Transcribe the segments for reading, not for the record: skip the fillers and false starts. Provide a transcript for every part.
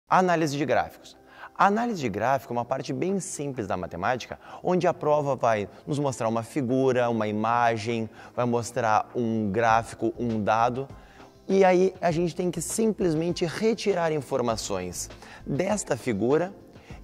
Análise de gráficos. A análise de gráfico é uma parte bem simples da matemática, onde a prova vai nos mostrar uma figura, uma imagem, vai mostrar um gráfico, um dado, e aí a gente tem que simplesmente retirar informações desta figura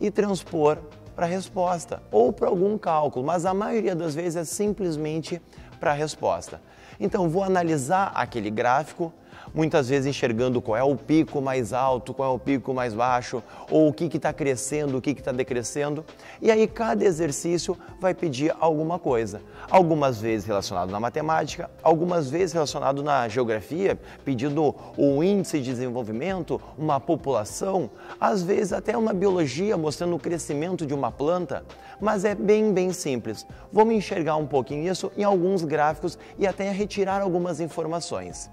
e transpor para a resposta ou para algum cálculo, mas a maioria das vezes é simplesmente para a resposta. Então, vou analisar aquele gráfico, muitas vezes enxergando qual é o pico mais alto, qual é o pico mais baixo, ou o que está crescendo, o que está decrescendo. E aí cada exercício vai pedir alguma coisa. Algumas vezes relacionado na matemática, algumas vezes relacionado na geografia, pedindo o índice de desenvolvimento, uma população, às vezes até uma biologia mostrando o crescimento de uma planta, mas é bem simples. Vamos enxergar um pouquinho isso em alguns gráficos e até retirar algumas informações.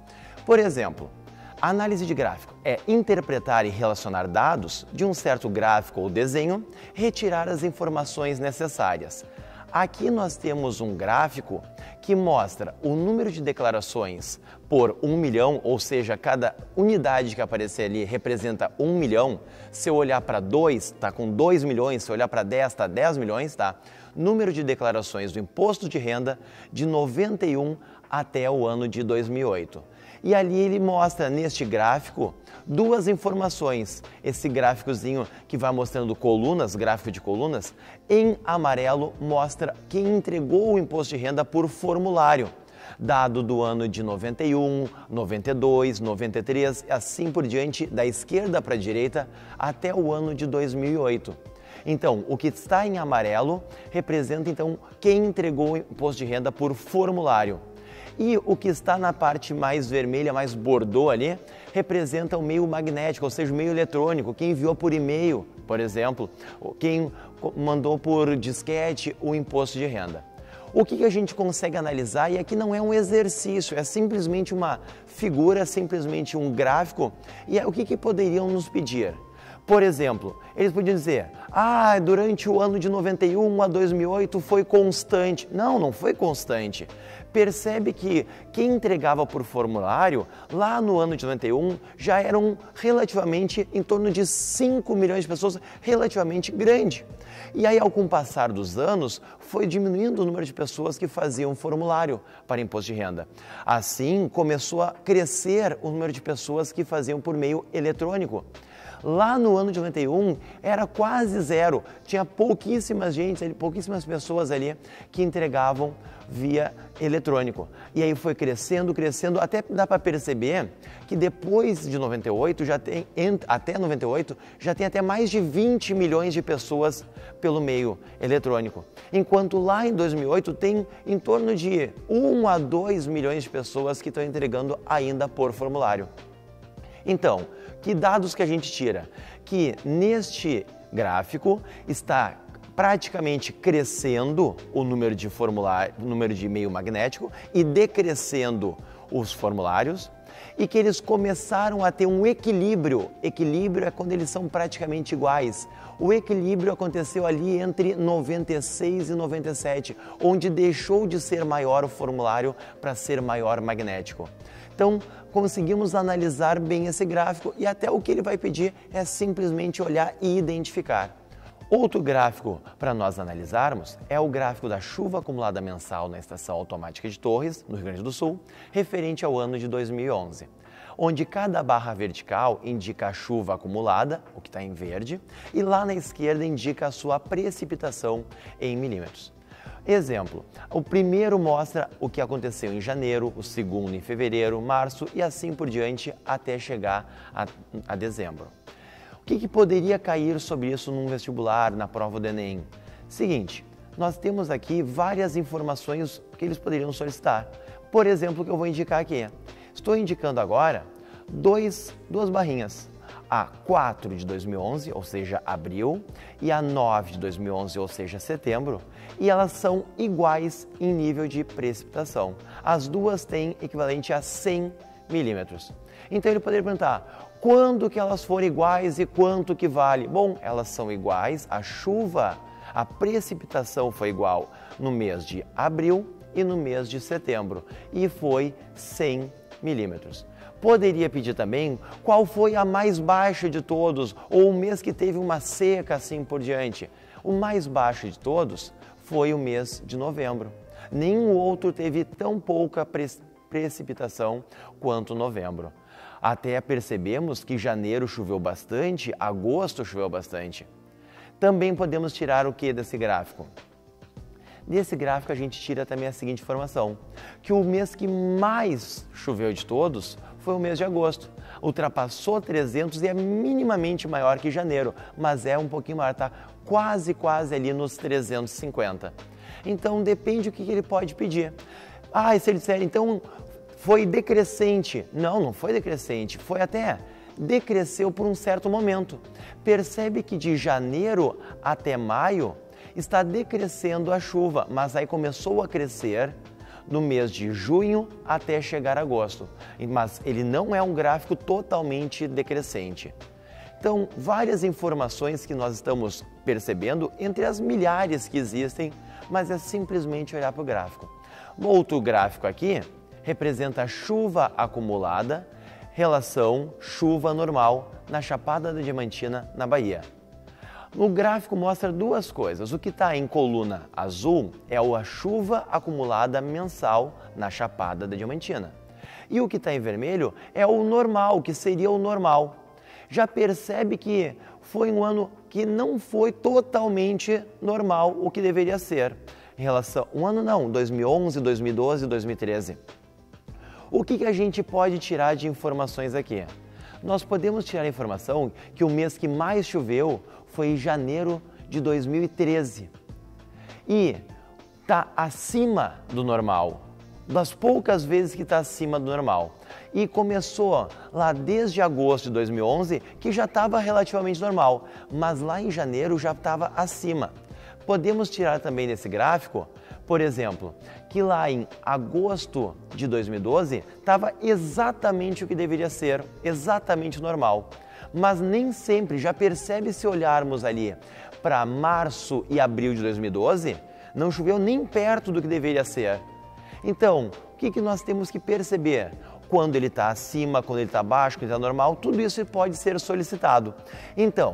Por exemplo, a análise de gráfico é interpretar e relacionar dados de um certo gráfico ou desenho, retirar as informações necessárias. Aqui nós temos um gráfico que mostra o número de declarações por 1 milhão, ou seja, cada unidade que aparecer ali representa 1 milhão. Se eu olhar para 2, está com 2 milhões, se eu olhar para 10, está 10 milhões, tá? Número de declarações do imposto de renda de 91 até o ano de 2008. E ali ele mostra neste gráfico duas informações. Esse gráficozinho que vai mostrando colunas, gráfico de colunas, em amarelo mostra quem entregou o imposto de renda por formulário. Dado do ano de 91, 92, 93, assim por diante, da esquerda para a direita, até o ano de 2008. Então, o que está em amarelo representa então quem entregou o imposto de renda por formulário. E o que está na parte mais vermelha, mais bordô ali, representa o meio magnético, ou seja, o meio eletrônico, quem enviou por e-mail, por exemplo, quem mandou por disquete o imposto de renda. O que a gente consegue analisar, e aqui não é um exercício, é simplesmente uma figura, simplesmente um gráfico, e é o que poderiam nos pedir? Por exemplo, eles podiam dizer, durante o ano de 91 a 2008 foi constante. Não foi constante. Percebe que quem entregava por formulário, lá no ano de 91, já eram relativamente em torno de 5 milhões de pessoas, relativamente grande. E aí, com o passar dos anos, foi diminuindo o número de pessoas que faziam formulário para imposto de renda. Assim, começou a crescer o número de pessoas que faziam por meio eletrônico. Lá no ano de 91 era quase zero, tinha pouquíssimas pessoas ali que entregavam via eletrônico. E aí foi crescendo, até dá para perceber que depois de 98, até 98, já tem até mais de 20 milhões de pessoas pelo meio eletrônico. Enquanto lá em 2008 tem em torno de 1 a 2 milhões de pessoas que estão entregando ainda por formulário. Então, que dados que a gente tira? Que neste gráfico está praticamente crescendo o número de formulário, o número de meio magnético e decrescendo os formulários, e que eles começaram a ter um equilíbrio. Equilíbrio é quando eles são praticamente iguais. O equilíbrio aconteceu ali entre 96 e 97, onde deixou de ser maior o formulário para ser maior magnético. Então, conseguimos analisar bem esse gráfico e até o que ele vai pedir é simplesmente olhar e identificar. Outro gráfico para nós analisarmos é o gráfico da chuva acumulada mensal na Estação Automática de Torres, no Rio Grande do Sul, referente ao ano de 2011, onde cada barra vertical indica a chuva acumulada, o que está em verde, e lá na esquerda indica a sua precipitação em milímetros. Exemplo, o primeiro mostra o que aconteceu em janeiro, o segundo em fevereiro, março e assim por diante até chegar a dezembro. O que poderia cair sobre isso num vestibular, na prova do Enem? Seguinte, nós temos aqui várias informações que eles poderiam solicitar. Por exemplo, o que eu vou indicar aqui. Estou indicando agora duas barrinhas. A 4 de 2011, ou seja, abril, e a 9 de 2011, ou seja, setembro, e elas são iguais em nível de precipitação. As duas têm equivalente a 100 milímetros. Então ele poderia perguntar, quando que elas forem iguais e quanto que vale? Bom, elas são iguais, a precipitação foi igual no mês de abril e no mês de setembro, e foi 100 milímetros. Poderia pedir também qual foi a mais baixa de todos, ou o mês que teve uma seca, assim por diante. O mais baixo de todos foi o mês de novembro. Nenhum outro teve tão pouca precipitação quanto novembro. Até percebemos que janeiro choveu bastante, agosto choveu bastante. Também podemos tirar o que desse gráfico? Desse gráfico a gente tira também a seguinte informação, que o mês que mais choveu de todos foi o mês de agosto. Ultrapassou 300 e é minimamente maior que janeiro, mas é um pouquinho maior, tá quase ali nos 350. Então depende do que ele pode pedir. E se ele disser, então foi decrescente. Não foi decrescente, foi até decresceu por um certo momento. Percebe que de janeiro até maio está decrescendo a chuva, mas aí começou a crescer no mês de junho até chegar a agosto. Mas ele não é um gráfico totalmente decrescente. Então, várias informações que nós estamos percebendo entre as milhares que existem, mas é simplesmente olhar para o gráfico. Outro gráfico aqui representa a chuva acumulada, relação chuva normal na Chapada Diamantina, na Bahia. O gráfico mostra duas coisas. O que está em coluna azul é a chuva acumulada mensal na Chapada Diamantina. E o que está em vermelho é o normal, que seria o normal. Já percebe que foi um ano que não foi totalmente normal o que deveria ser. Em relação, 2011, 2012, 2013. O que a gente pode tirar de informações aqui? Nós podemos tirar a informação que o mês que mais choveu foi em janeiro de 2013 e está acima do normal, das poucas vezes que está acima do normal. E começou lá desde agosto de 2011, que já estava relativamente normal, mas lá em janeiro já estava acima. Podemos tirar também desse gráfico, por exemplo, que lá em agosto de 2012 estava exatamente o que deveria ser, exatamente normal. Mas nem sempre, já percebe se olharmos ali para março e abril de 2012, não choveu nem perto do que deveria ser. Então, o que nós temos que perceber? Quando ele está acima, quando ele está abaixo, quando ele está normal, tudo isso pode ser solicitado. Então,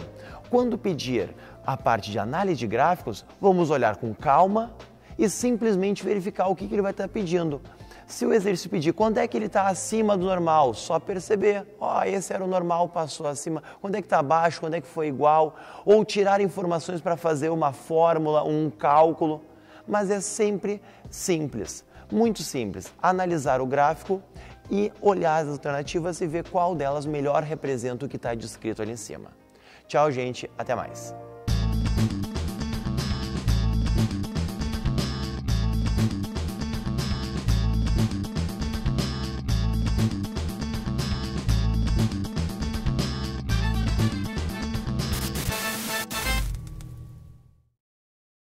quando pedir a parte de análise de gráficos, vamos olhar com calma e simplesmente verificar o que ele vai estar pedindo. Se o exercício pedir quando é que ele está acima do normal, só perceber, esse era o normal, passou acima, quando é que está abaixo, quando é que foi igual, ou tirar informações para fazer uma fórmula, um cálculo, mas é sempre simples, muito simples, analisar o gráfico e olhar as alternativas e ver qual delas melhor representa o que está descrito ali em cima. Tchau, gente, até mais!